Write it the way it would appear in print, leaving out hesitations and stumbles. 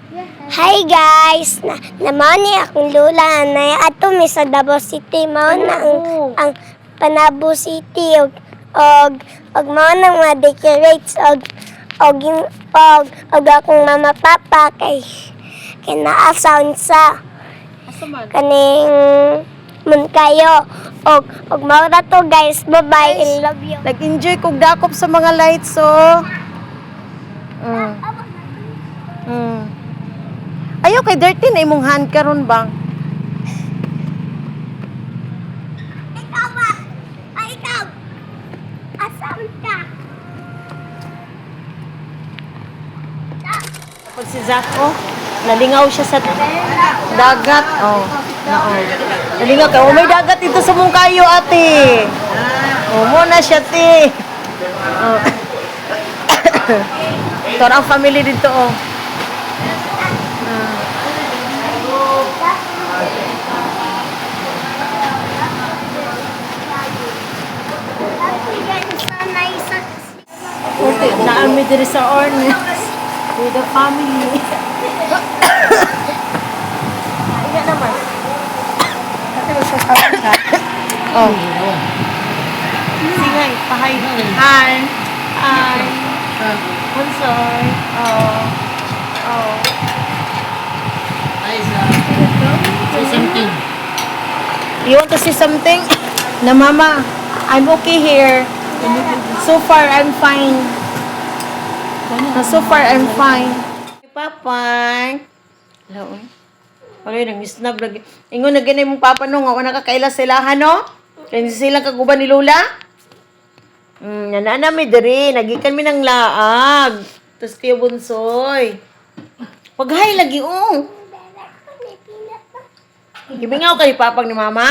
Hi guys, naman ni akong lula na ato mi sa Davao City mao na ang Panabo City og mao nang ma-decorate og akong mama papa kay naa sound sa kaning mun kayo og mao ra to guys. Bye bye, I love you. Nag-enjoy kog dakop sa mga lights, so. Ayaw kay dirty na imong hand karon bang? Ikaw ba? Ikaw. Asam ka? Pag si Zako, nalingaw siya sa dagat. Nalingaw ka. May dagat dito sa Mungkayo, ate. Mo na siya, te. Ito ang family dito, oh. Okay, naami diri sa Ornes with the family. Iya naman. Oh. Singay, pahay. Hi. Hi. Bunsoy. Oh. Say something. You want to say something? Na mama, I'm okay here. So far, I'm fine. So far, I'm fine. Papay. Hello. Alay, nang-snap lagi. Ingon na ganay mong papa no, nga wala kakaila sila, no? Kaya silang kaguban ni Lola. Nanana mi diri, nagikan mi ng laag. Tapos kayo bunsoy. Paghay lagi, oh. Gibingaw ka ni papang ni mama?